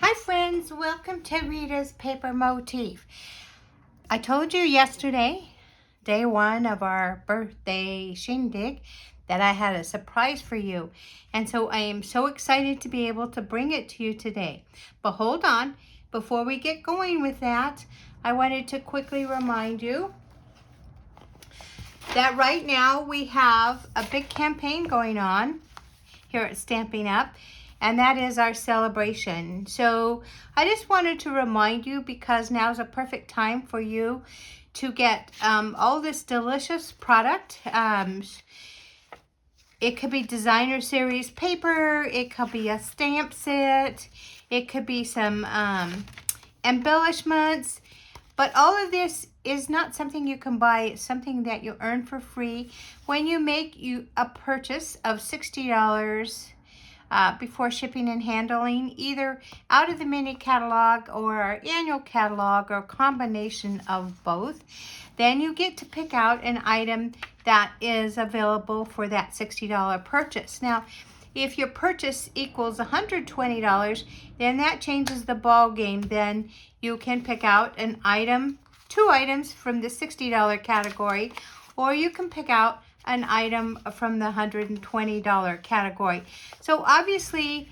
Hi friends, welcome to Rita's Paper Motif. I told you yesterday, day one of our birthday shindig, that I had a surprise for you. And so I am so excited to be able to bring it to you today. But hold on, before we get going with that, I wanted to quickly remind you that right now we have a big campaign going on here at Stampin' Up, and that is our celebration. So I just wanted to remind you, because now's a perfect time for you to get all this delicious product. It could be designer series paper, it could be a stamp set, it could be some embellishments, but all of this is not something you can buy. It's something that you earn for free when you make a purchase of $60 before shipping and handling, either out of the mini catalog or our annual catalog, or a combination of both. Then you get to pick out an item that is available for that $60 purchase. Now, if your purchase equals $120, then that changes the ball game. Then you can pick out an item, two items from the $60 category, or you can pick out an item from the $120 category. So obviously,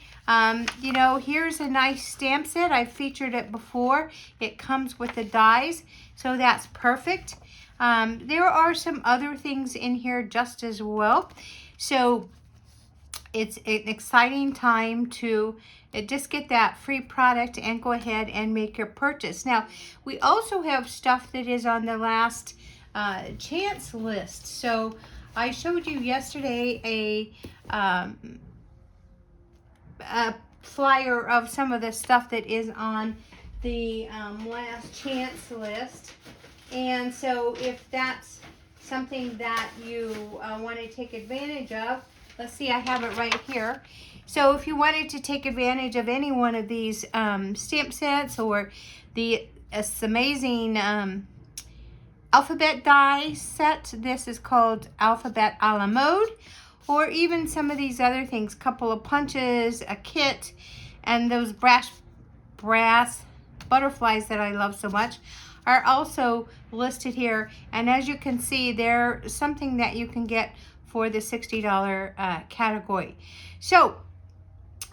you know, here's a nice stamp set. I've featured it before. It comes with the dies, so that's perfect. There are some other things in here just as well. So it's an exciting time to just get that free product and go ahead and make your purchase. Now, we also have stuff that is on the last chance list. So I showed you yesterday a flyer of some of the stuff that is on the last chance list. And so if that's something that you want to take advantage of, let's see, I have it right here. So if you wanted to take advantage of any one of these stamp sets, or this amazing alphabet die set, this is called Alphabet a la Mode, or even some of these other things, couple of punches, a kit, and those brass butterflies that I love so much are also listed here. And as you can see, they're something that you can get for the $60 category. So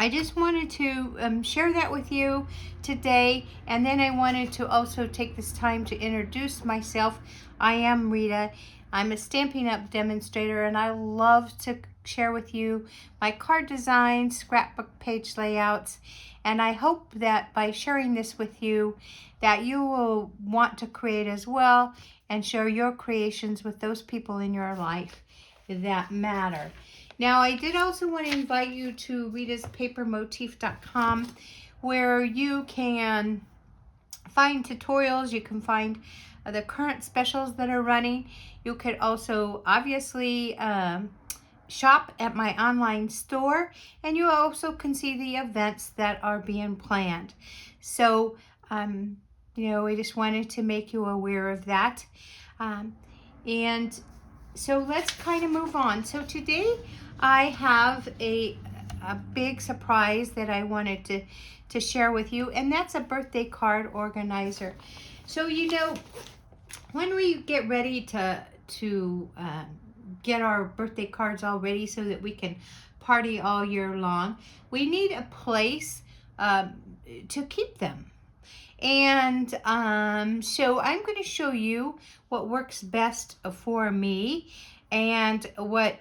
I just wanted to share that with you today, and then I wanted to also take this time to introduce myself. I am Rita. I'm a Stampin' Up demonstrator, and I love to share with you my card designs, scrapbook page layouts, and I hope that by sharing this with you that you will want to create as well and share your creations with those people in your life that matter. Now, I did also want to invite you to ritaspapermotif.com, where you can find tutorials, you can find the current specials that are running. You could also obviously shop at my online store, and you also can see the events that are being planned. So, you know, I just wanted to make you aware of that. And so let's kind of move on. So today I have a big surprise that I wanted to share with you, and that's a birthday card organizer. So, you know, when we get ready to get our birthday cards all ready so that we can party all year long, we need a place to keep them. And so I'm going to show you what works best for me, and what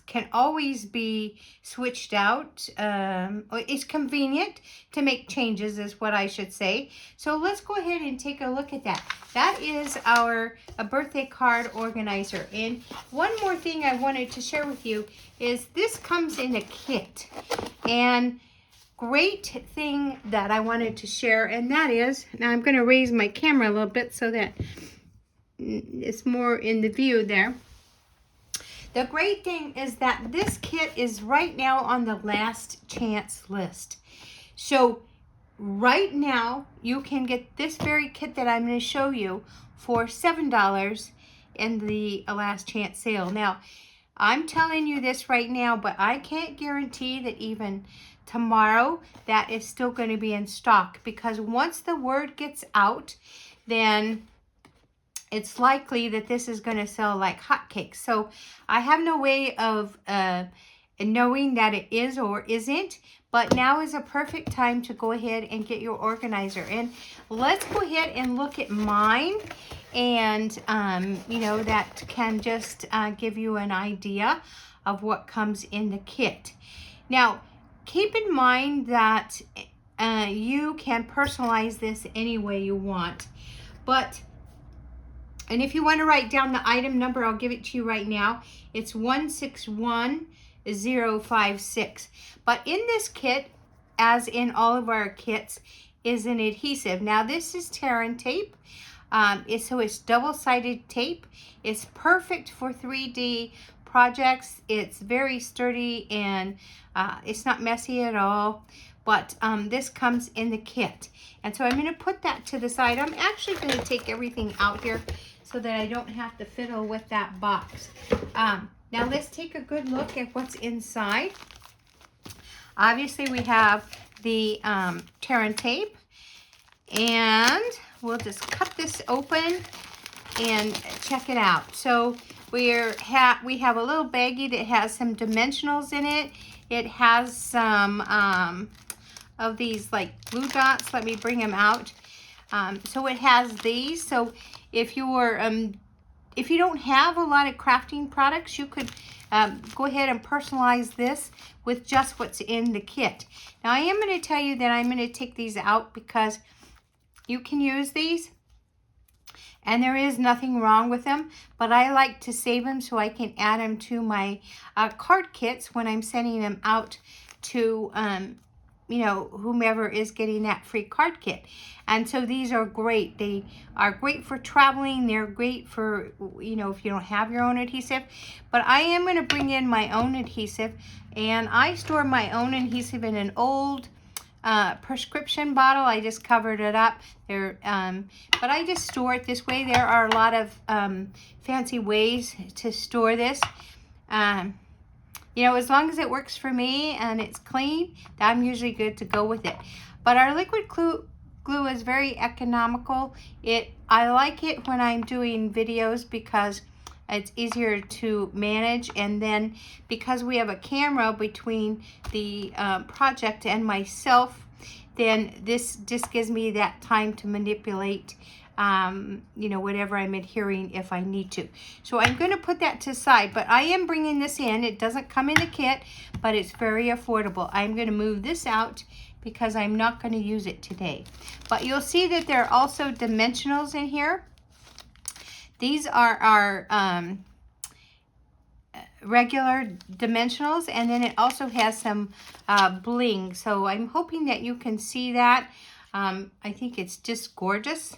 can always be switched out. It's convenient to make changes, is what I should say. So let's go ahead and take a look at that. That is a birthday card organizer. And one more thing I wanted to share with you is this comes in a kit. And great thing that I wanted to share, and that is, now I'm going to raise my camera a little bit so that it's more in the view there. The great thing is that this kit is right now on the last chance list. So right now you can get this very kit that I'm going to show you for $7 in the last chance sale. Now, I'm telling you this right now, but I can't guarantee that even tomorrow, that is still going to be in stock, because once the word gets out, then it's likely that this is going to sell like hotcakes. So I have no way of knowing that it is or isn't, but now is a perfect time to go ahead and get your organizer. And let's go ahead and look at mine, and you know, that can just give you an idea of what comes in the kit. Now, keep in mind that you can personalize this any way you want, and if you want to write down the item number, I'll give it to you right now. It's 161056. But in this kit, as in all of our kits, is an adhesive. Now this is tear and tape. So it's double-sided tape. It's perfect for 3D projects. It's very sturdy, and it's not messy at all. But this comes in the kit. And so I'm going to put that to the side. I'm actually going to take everything out here so that I don't have to fiddle with that box. Now let's take a good look at what's inside. Obviously we have the tear and tape, and we'll just cut this open and check it out. So we have a little baggie that has some dimensionals in it. It has some of these like glue dots. Let me bring them out. So it has these. So if you don't have a lot of crafting products, you could go ahead and personalize this with just what's in the kit. Now I am going to tell you that I'm going to take these out because you can use these and there is nothing wrong with them, but I like to save them so I can add them to my card kits when I'm sending them out to you know, whomever is getting that free card kit. And so these are great. They are great for traveling. They're great for, you know, if you don't have your own adhesive. But I am going to bring in my own adhesive, and I store my own adhesive in an old prescription bottle. I just covered it up there, but I just store it this way. There are a lot of fancy ways to store this. You know, as long as it works for me and it's clean, I'm usually good to go with it. But our liquid glue is very economical. I like it when I'm doing videos because it's easier to manage, and then because we have a camera between the project and myself, then this just gives me that time to manipulate you know, whatever I'm adhering if I need to. So I'm going to put that to the side, but I am bringing this in. It doesn't come in the kit, but it's very affordable. I'm going to move this out because I'm not going to use it today. But you'll see that there are also dimensionals in here. These are our regular dimensionals, and then it also has some bling. So I'm hoping that you can see that. I think it's just gorgeous.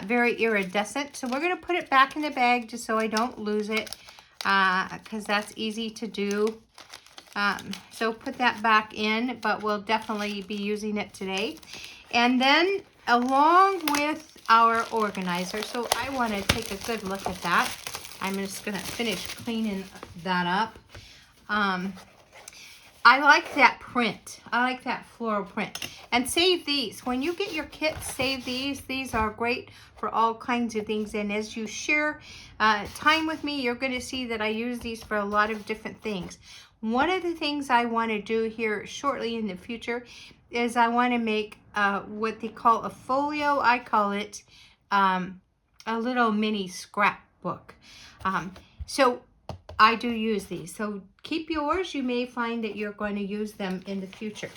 Very iridescent. So we're going to put it back in the bag just so I don't lose it, because that's easy to do. So put that back in, but we'll definitely be using it today. And then along with our organizer, so I want to take a good look at that. I'm just going to finish cleaning that up. I like that print. I like that floral print. And save these. When you get your kits, save these. These are great for all kinds of things. And as you share time with me, you're going to see that I use these for a lot of different things. One of the things I want to do here shortly in the future is I want to make what they call a folio. I call it a little mini scrapbook. So I do use these. So keep yours. You may find that you're going to use them in the future.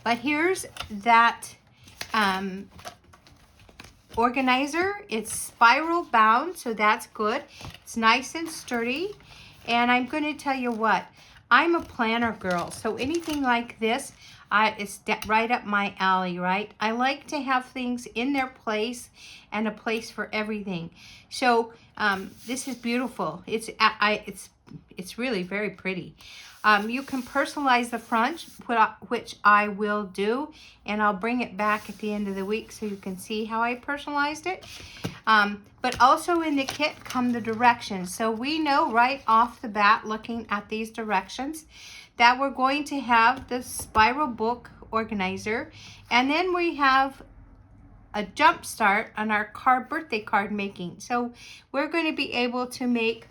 But here's that organizer. It's spiral bound, so that's good. It's nice and sturdy. And I'm going to tell you what, I'm a planner girl. So anything like this, it's right up my alley, right? I like to have things in their place and a place for everything. So this is beautiful. It's really very pretty. You can personalize the front, which I will do, and I'll bring it back at the end of the week so you can see how I personalized it. But also in the kit come the directions. So we know right off the bat, looking at these directions, that we're going to have the spiral book organizer, and then we have a jump start on our birthday card making. So we're going to be able to make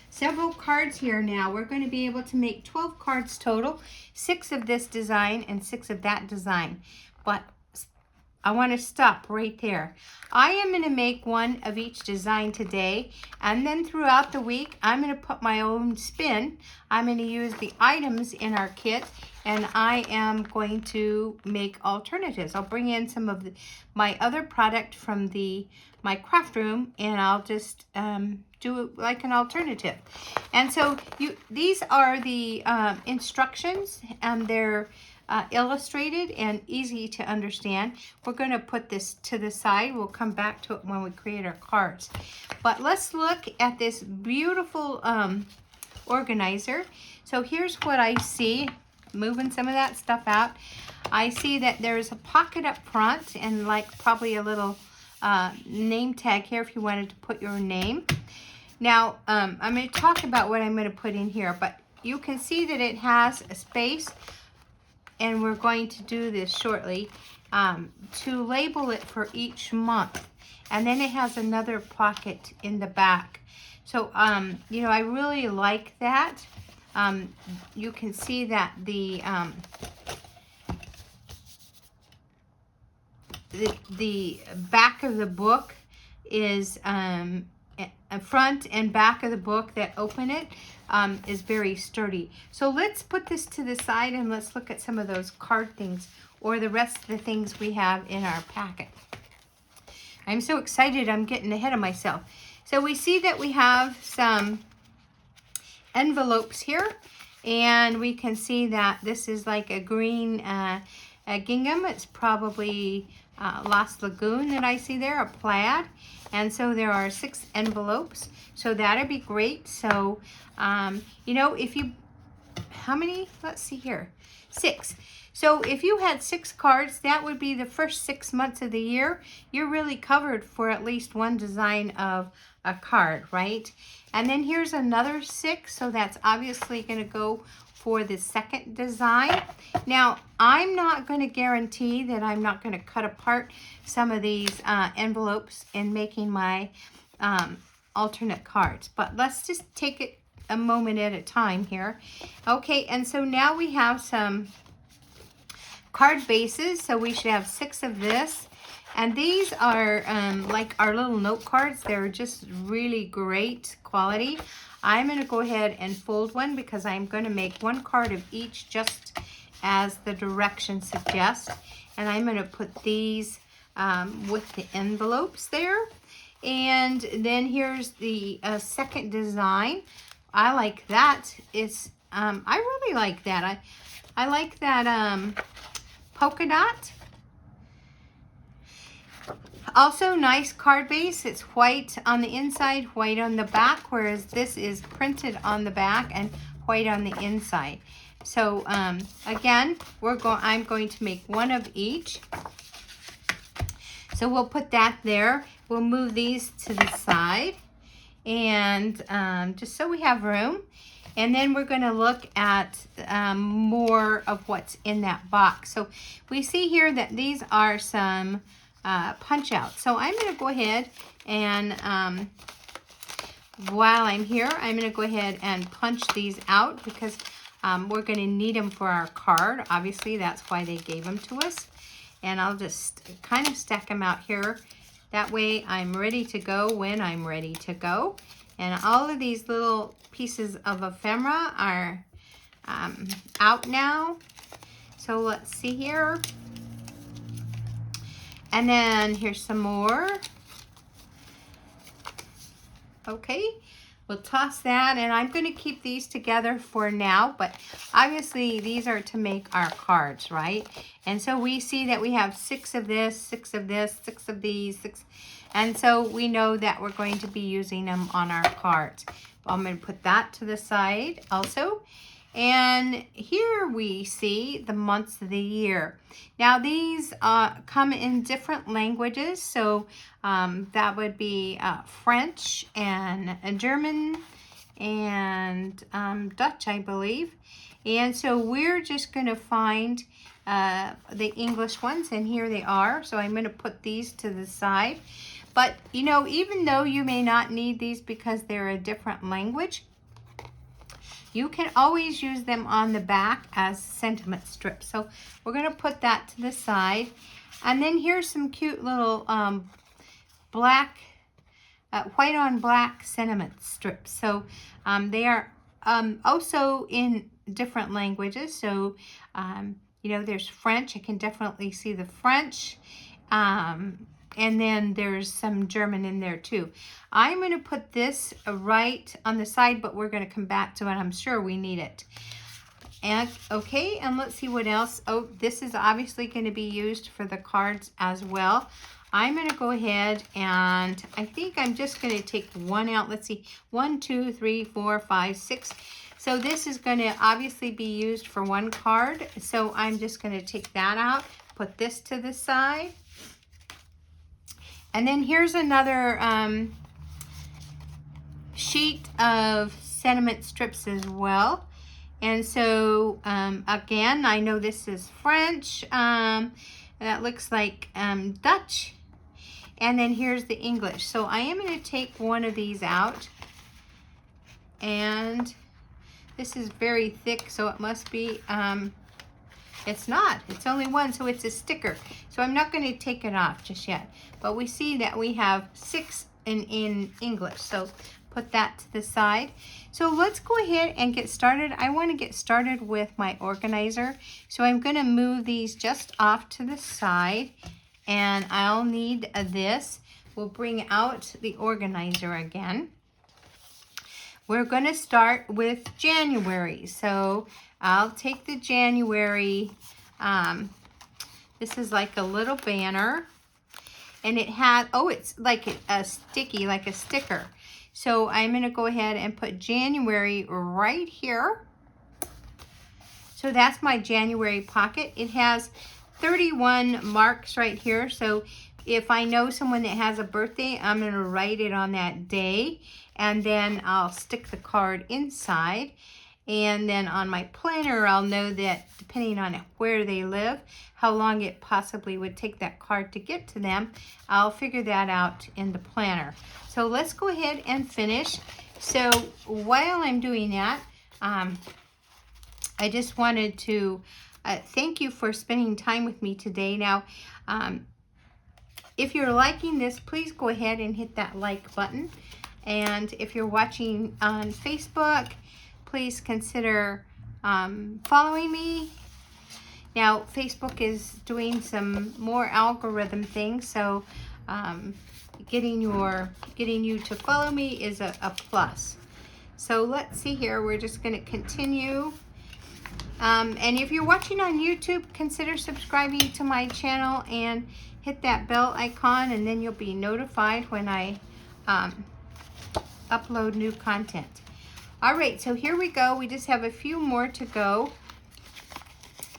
several cards here now. We're going to be able to make 12 cards total, 6 of this design and 6 of that design. But I want to stop right there. I am going to make one of each design today, and then throughout the week I'm going to put my own spin. I'm going to use the items in our kit, and I am going to make alternatives. I'll bring in some of my other product from my craft room, and I'll just do it like an alternative. And so these are the instructions, and they're illustrated and easy to understand. We're going to put this to the side. We'll come back to it when we create our cards. But let's look at this beautiful organizer. So here's what I see. Moving some of that stuff out. I see that there's a pocket up front and like probably a little name tag here if you wanted to put your name. Now, I'm going to talk about what I'm going to put in here, but you can see that it has a space, and we're going to do this shortly, to label it for each month. And then it has another pocket in the back. So, you know, I really like that. You can see that the back of the book is front and back of the book that open it is very sturdy. So let's put this to the side and let's look at some of those card things or the rest of the things we have in our packet. I'm so excited, I'm getting ahead of myself. So we see that we have some envelopes here, and we can see that this is like a green gingham. It's probably Lost Lagoon that I see there, a plaid. And so there are 6 envelopes, so that'd be great. So you know, if you, how many, let's see here, 6. So if you had 6 cards, that would be the first 6 months of the year. You're really covered for at least one design of a card, right? And then here's another 6, so that's obviously going to go for the second design. Now, I'm not going to guarantee that I'm not going to cut apart some of these envelopes in making my alternate cards, but let's just take it a moment at a time here. Okay, and so now we have some card bases, so we should have 6 of this. And these are like our little note cards. They're just really great quality. I'm going to go ahead and fold one because I'm going to make 1 card of each just as the directions suggest. And I'm going to put these with the envelopes there. And then here's the second design. I like that. It's I really like that. I like that polka dot. Also nice card base. It's white on the inside, white on the back, whereas this is printed on the back and white on the inside. So again, I'm going to make 1 of each. So we'll put that there. We'll move these to the side, and just so we have room. And then we're going to look at more of what's in that box. So we see here that these are some punch outs. So I'm going to go ahead and while I'm here, I'm going to go ahead and punch these out because we're going to need them for our card. Obviously, that's why they gave them to us. And I'll just kind of stack them out here. That way I'm ready to go when I'm ready to go. And all of these little pieces of ephemera are out now. So let's see here. And then here's some more. Okay, we'll toss that, and I'm going to keep these together for now, but obviously these are to make our cards, right? And so we see that we have 6 of this, 6 of this, 6 of these, 6, and so we know that we're going to be using them on our cards. I'm going to put that to the side also. And here we see the months of the year. Now these come in different languages, so that would be French and German and Dutch, I believe. And so we're just going to find the English ones, and here they are. So I'm going to put these to the side. But, you know, even though you may not need these because they're a different language, you can always use them on the back as sentiment strips. So we're going to put that to the side. And then here's some cute little black, white on black sentiment strips. So they are also in different languages. So, you know, there's French. I can definitely see the French. And then there's some German in there too. I'm going to put this right on the side, but we're going to come back to it. I'm sure we need it. And okay, and let's see what else. Oh, this is obviously going to be used for the cards as well. I'm going to go ahead and I think I'm just going to take one out. Let's see, 1, 2, 3, 4, 5, 6. So this is going to obviously be used for one card. So I'm just going to take that out, put this to the side. And then here's another sheet of sentiment strips as well. And so, again, I know this is French. That looks like Dutch. And then here's the English. So I am going to take one of these out. And this is very thick, so it must be... it's not. It's only one, so it's a sticker. So I'm not going to take it off just yet. But we see that we have 6 in English. So put that to the side. So let's go ahead and get started. I want to get started with my organizer. So I'm going to move these just off to the side. And I'll need this. We'll bring out the organizer again. We're going to start with January. So I'll take the January. This is like a little banner. And it had, oh, it's like a sticky, like a sticker. So I'm going to go ahead and put January right here. So that's my January pocket. It has 31 marks right here. So if I know someone that has a birthday, I'm going to write it on that day. And then I'll stick the card inside. And then on my planner, I'll know that depending on where they live, how long it possibly would take that card to get to them, I'll figure that out in the planner. So let's go ahead and finish. So while I'm doing that, I just wanted to thank you for spending time with me today. Now, if you're liking this, please go ahead and hit that like button. And if you're watching on Facebook, please consider following me. Now, Facebook is doing some more algorithm things, so getting you to follow me is a plus. So let's see here. We're just going to continue. And if you're watching on YouTube, consider subscribing to my channel and hit that bell icon, and then you'll be notified when I upload new content. All right, so here we go. We just have a few more to go.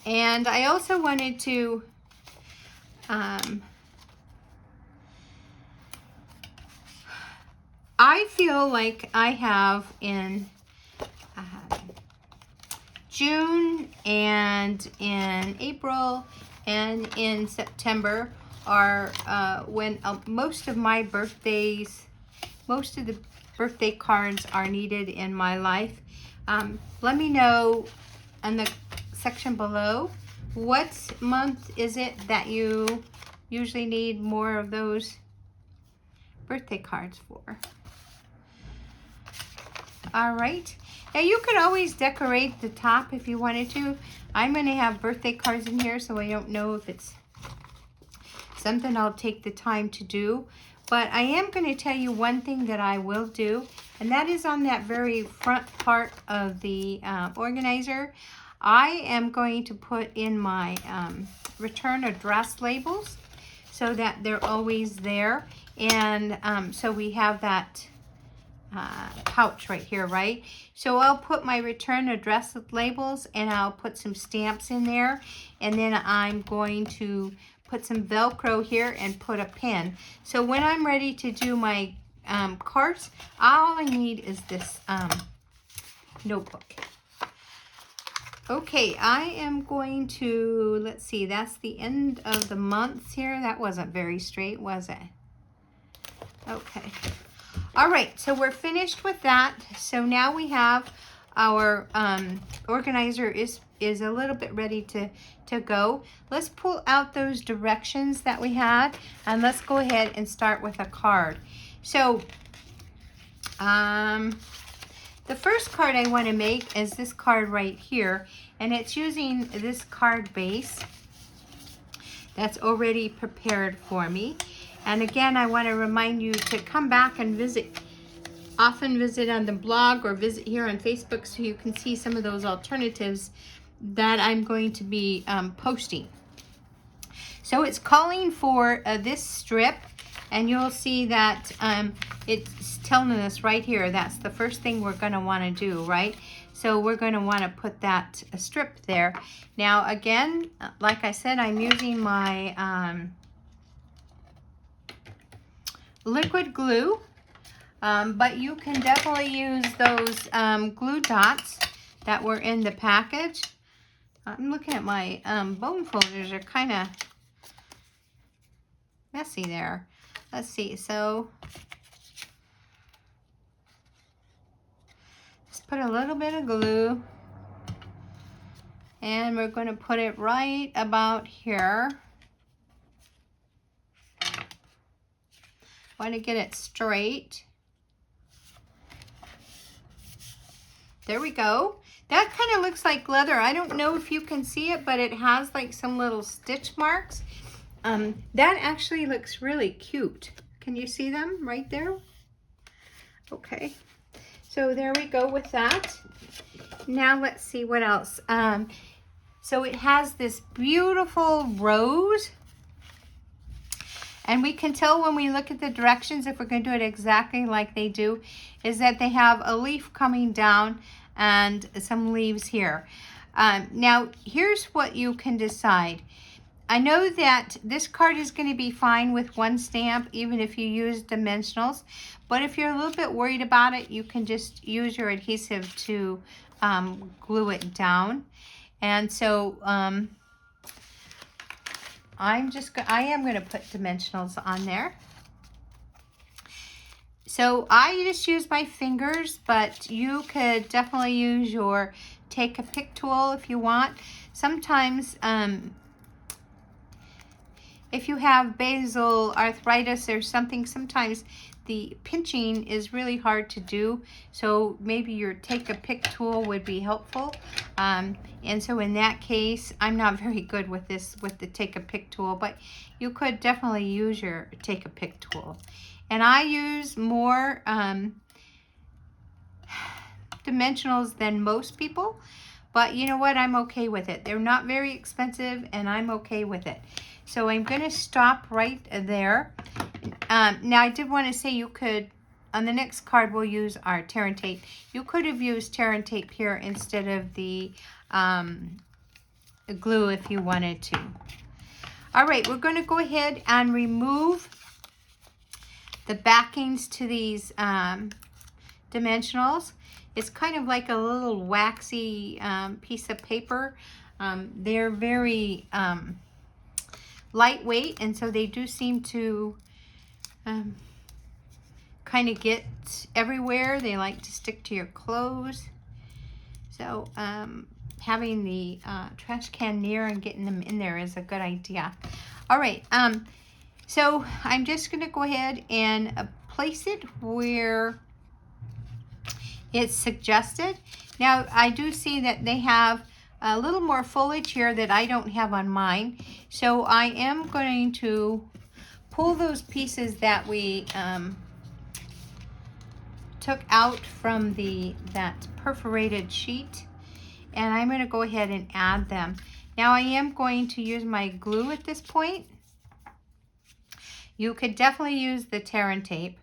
And I also wanted to I feel like I have in June and in April and in September are when most of my birthdays, most of the birthday cards are needed in my life. Let me know in the section below, what month is it that you usually need more of those birthday cards for? All right. Now you could always decorate the top if you wanted to. I'm going to have birthday cards in here, so I don't know if it's something I'll take the time to do. But I am going to tell you one thing that I will do, and that is on that very front part of the organizer. I am going to put in my return address labels so that they're always there. And so we have that pouch right here, right? So I'll put my return address labels, and I'll put some stamps in there. And then I'm going to put some Velcro here and put a pin. So when I'm ready to do my cards, all I need is this notebook. Okay, I am going to, let's see, that's the end of the months here. That wasn't very straight, was it? Okay. All right, so we're finished with that. So now we have our organizer is a little bit ready to go. Let's pull out those directions that we had, and let's go ahead and start with a card. So the first card I want to make is this card right here, and it's using this card base that's already prepared for me. And again, I want to remind you to come back and often visit on the blog or visit here on Facebook so you can see some of those alternatives that I'm going to be posting. So it's calling for this strip, and you'll see that it's telling us right here, that's the first thing we're going to want to do, right? So we're going to want to put that strip there. Now again, like I said, I'm using my liquid glue, but you can definitely use those glue dots that were in the package. I'm looking at my bone folders, are kind of messy there. Let's see, so just put a little bit of glue, and we're going to put it right about here. Want to get it straight. There we go. That kind of looks like leather. I don't know if you can see it, but it has like some little stitch marks. That actually looks really cute. Can you see them right there? Okay. So there we go with that. Now let's see what else. So it has this beautiful rose. And we can tell when we look at the directions, if we're going to do it exactly like they do, is that they have a leaf coming down and some leaves here. Now, here's what you can decide. I know that this card is going to be fine with one stamp, even if you use dimensionals. But if you're a little bit worried about it, you can just use your adhesive to glue it down. And so I am going to put dimensionals on there. So I just use my fingers, but you could definitely use your take a pick tool if you want. Sometimes if you have basal arthritis or something, sometimes the pinching is really hard to do. So maybe your take a pick tool would be helpful. And so in that case, I'm not very good with the take a pick tool, but you could definitely use your take a pick tool. And I use more dimensionals than most people, but you know what? I'm okay with it. They're not very expensive, and I'm okay with it. So I'm going to stop right there. Now I did want to say you could, on the next card we'll use our tear and tape. You could have used tear and tape here instead of the glue if you wanted to. All right, we're going to go ahead and remove the backings to these dimensionals. It's kind of like a little waxy piece of paper. They're very lightweight, and so they do seem to kind of get everywhere. They like to stick to your clothes. So having the trash can near and getting them in there is a good idea. All right, so I'm just going to go ahead and place it where it's suggested. Now I do see that they have a little more foliage here that I don't have on mine. So I am going to pull those pieces that we took out from that perforated sheet, and I'm going to go ahead and add them. Now I am going to use my glue at this point. You could definitely use the tear and tape.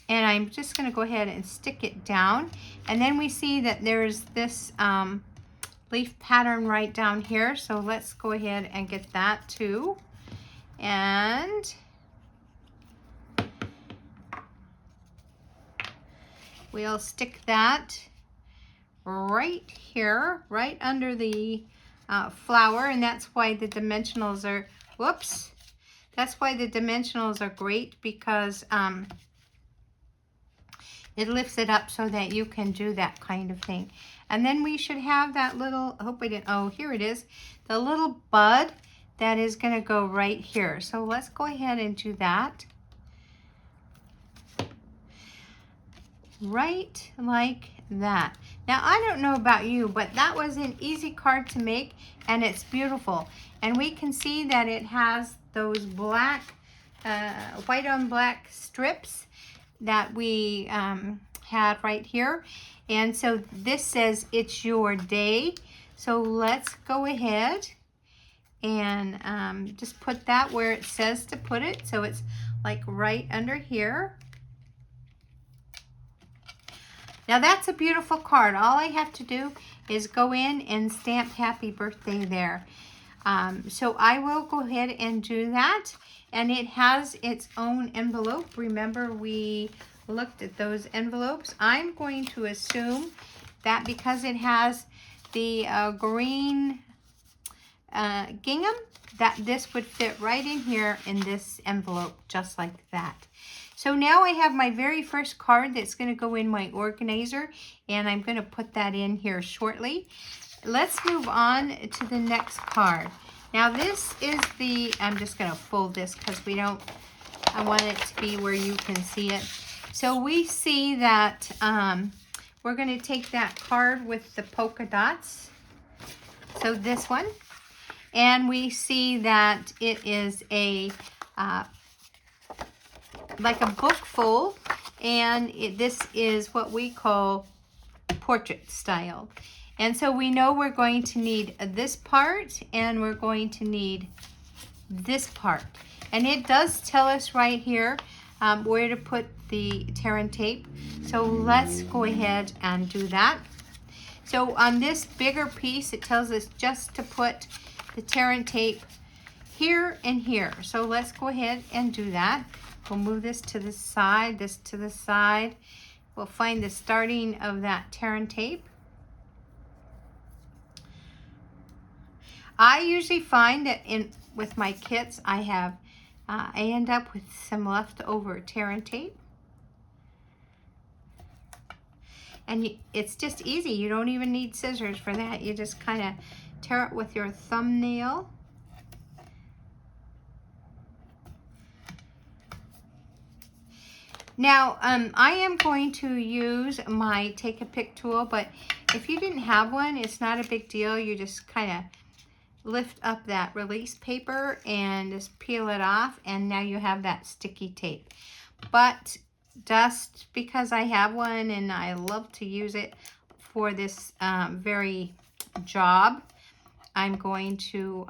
And I'm just going to go ahead and stick it down. And then we see that there's this leaf pattern right down here. So let's go ahead and get that too. And we'll stick that right here, right under the flower, and that's why the dimensionals are, whoops, that's why the dimensionals are great, because it lifts it up so that you can do that kind of thing. And then we should have that little, I hope I didn't, oh, here it is, the little bud that is going to go right here. So let's go ahead and do that. Right like that. Now, I don't know about you, but that was an easy card to make, and it's beautiful. And we can see that it has those black, white on black strips that we had right here. And so this says it's your day. So let's go ahead and just put that where it says to put it. So it's like right under here. Now that's a beautiful card. All I have to do is go in and stamp happy birthday there. So I will go ahead and do that. And it has its own envelope. Remember, we looked at those envelopes. I'm going to assume that because it has the green gingham, that this would fit right in here in this envelope, just like that. So now I have my very first card that's going to go in my organizer, and I'm going to put that in here shortly. Let's move on to the next card. Now this is the, I'm just going to fold this because I want it to be where you can see it. So we see that we're going to take that card with the polka dots. So this one. And we see that it is a like a book full, and this is what we call portrait style. And so we know we're going to need this part, and we're going to need this part. And it does tell us right here where to put the tear and tape. So let's go ahead and do that. So on this bigger piece, it tells us just to put the tear and tape here and here. So let's go ahead and do that. We'll move this to the side, this to the side. We'll find the starting of that tear and tape. I usually find that with my kits, I end up with some leftover tear and tape. And it's just easy. You don't even need scissors for that. You just kind of tear it with your thumbnail. Now, I am going to use my Take a Pick tool, but if you didn't have one, it's not a big deal. You just kind of lift up that release paper and just peel it off, and now you have that sticky tape. But just because I have one and I love to use it for this very job, I'm going to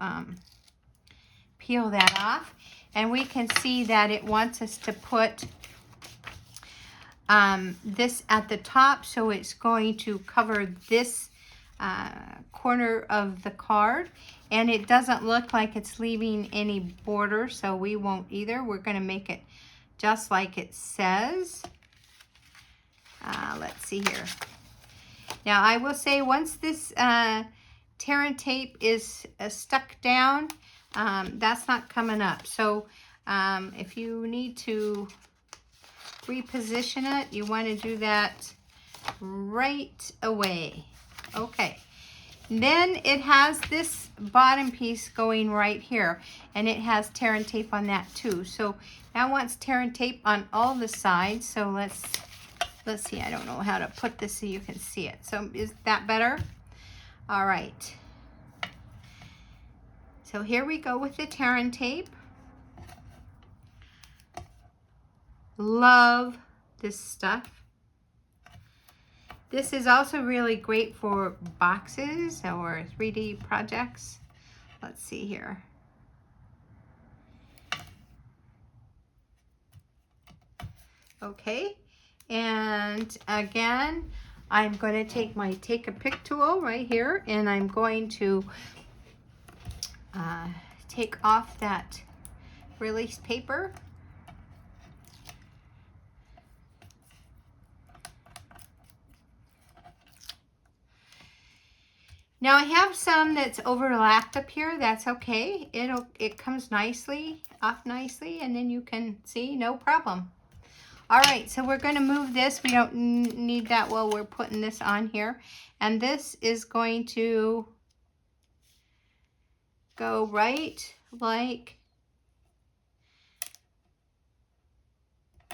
peel that off. And we can see that it wants us to put this at the top, so it's going to cover this corner of the card, and it doesn't look like it's leaving any border, so we won't either. We're going to make it just like it says. Let's see here. Now I will say, once this tear and tape is stuck down, that's not coming up. So if you need to reposition it, you want to do that right away. Okay. Then it has this bottom piece going right here, and it has tear and tape on that too. So now it wants tear and tape on all the sides. So let's see. I don't know how to put this so you can see it. So is that better? All right. So here we go with the tear and tape. Love this stuff. This is also really great for boxes or 3D projects. Let's see here. Okay, and again, I'm going to take my Take a Pick tool right here, and I'm going to take off that release paper. Now I have some that's overlapped up here. That's okay. It comes nicely, off nicely, and then you can see, no problem. All right, so we're going to move this. We don't need that while we're putting this on here. And this is going to go right like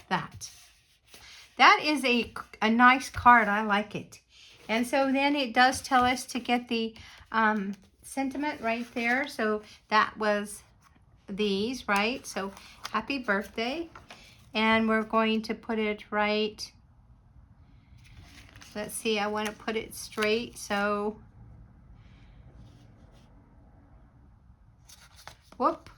that. That is a nice card. I like it. And so then it does tell us to get the sentiment right there. So that was these, right? So happy birthday. And we're going to put it right. Let's see, I want to put it straight. So, whoop.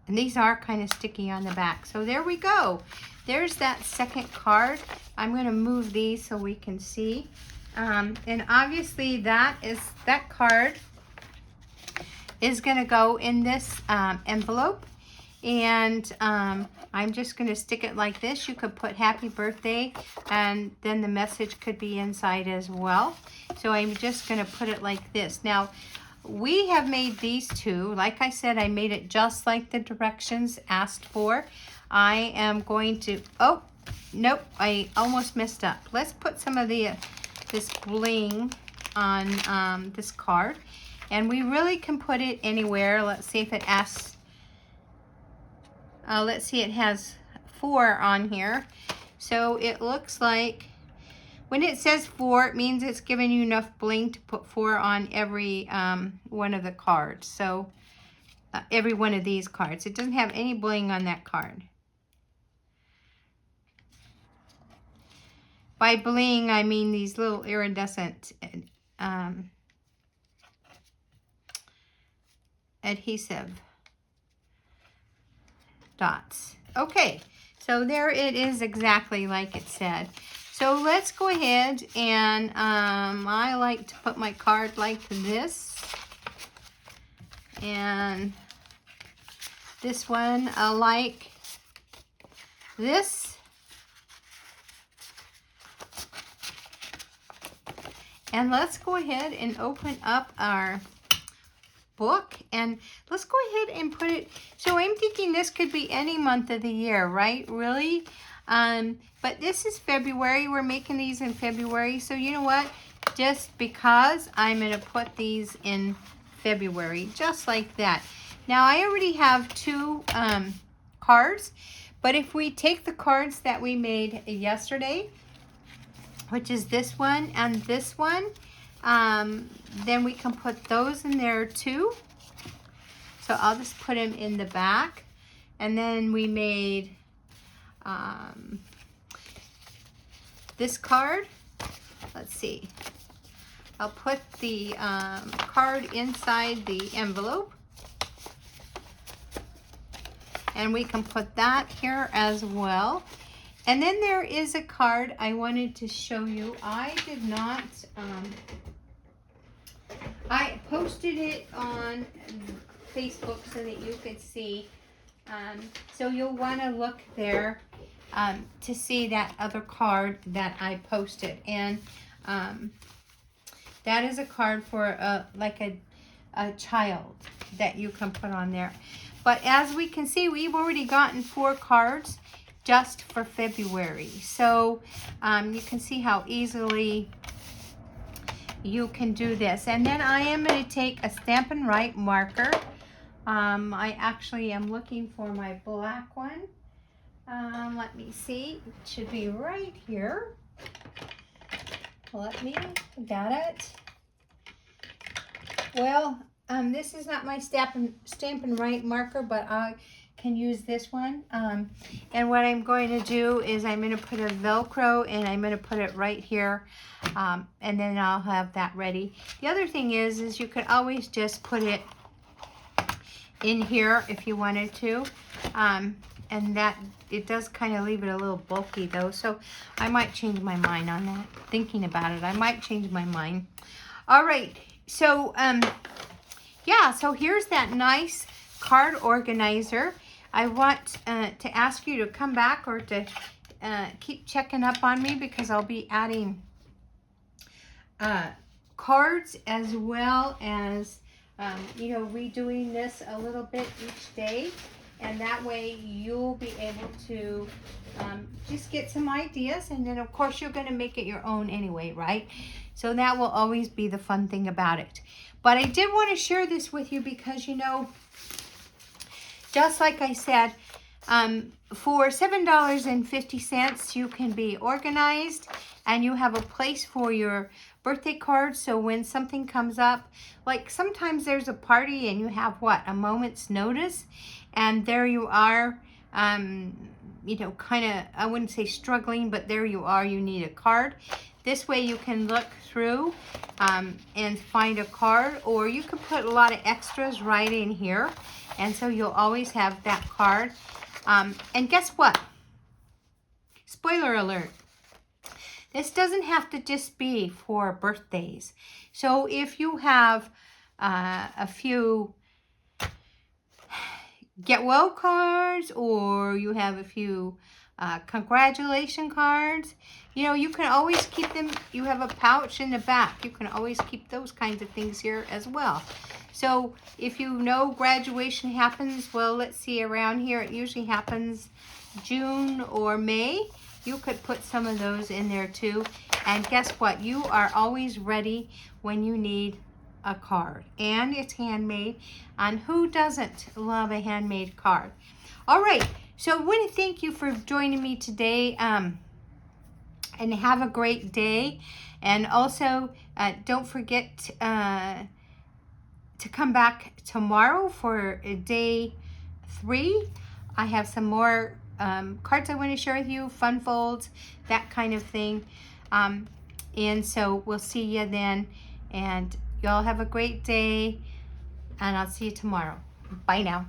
And these are kind of sticky on the back. So there we go. There's that second card. I'm going to move these so we can see. And obviously that card is going to go in this envelope. And I'm just going to stick it like this. You could put happy birthday and then the message could be inside as well. So I'm just going to put it like this. Now, we have made these two. Like I said, I made it just like the directions asked for. I am going to, oh, nope, I almost messed up. Let's put some of this bling on this card. And we really can put it anywhere. Let's see if it asks. Let's see, it has 4 on here. So it looks like when it says 4, it means it's giving you enough bling to put 4 on every one of the cards. So every one of these cards. It doesn't have any bling on that card. By bling, I mean these little iridescent adhesive dots. Okay, so there it is exactly like it said. So let's go ahead and I like to put my card like this. And this one I like this. And let's go ahead and open up our book and let's go ahead and put it. So I'm thinking this could be any month of the year, right? Really? But this is February. We're making these in February. So you know what? Just because I'm going to put these in February, just like that. Now I already have 2 cards, but if we take the cards that we made yesterday, which is this one and this one, then we can put those in there too. So I'll just put them in the back. And then we made this card. Let's see. I'll put the card inside the envelope. And we can put that here as well. And then there is a card I wanted to show you. I did not, I posted it on Facebook so that you could see. So you'll want to look there to see that other card that I posted. And that is a card for like a child that you can put on there. But as we can see, we've already gotten 4 cards just for February. So you can see how easily you can do this. And then I am going to take a Stampin' Write marker. I actually am looking for my black one. Let me see. It should be right here. Got it. Well, this is not my Stampin' Write marker, but I can use this one. And what I'm going to do is I'm going to put a Velcro and I'm going to put it right here. And then I'll have that ready. The other thing is you could always just put it in here if you wanted to. And that, it does kind of leave it a little bulky though. So I might change my mind on that. Thinking about it, I might change my mind. All right. So, yeah, so here's that nice card organizer. I want to ask you to come back or to keep checking up on me, because I'll be adding cards as well as, you know, redoing this a little bit each day. And that way you'll be able to just get some ideas. And then, of course, you're going to make it your own anyway, right? So that will always be the fun thing about it. But I did want to share this with you because, you know, just like I said, for $7.50, you can be organized and you have a place for your birthday cards. So when something comes up, like sometimes there's a party and you have what, a moment's notice, and there you are, you know, kind of, I wouldn't say struggling, but there you are, you need a card. This way you can look through and find a card, or you can put a lot of extras right in here. And so you'll always have that card. And guess what? Spoiler alert. This doesn't have to just be for birthdays. So if you have a few get well cards, or you have a few congratulation cards, you know, you can always keep them. You have a pouch in the back. You can always keep those kinds of things here as well. So if you know graduation happens, well, let's see, around here it usually happens June or May. You could put some of those in there too. And guess what? You are always ready when you need a card. And it's handmade. And who doesn't love a handmade card? All right. So I want to thank you for joining me today. And have a great day. And also, don't forget to come back tomorrow for day 3. I have some more cards I want to share with you, fun folds, that kind of thing. And so we'll see you then. And y'all have a great day. And I'll see you tomorrow. Bye now.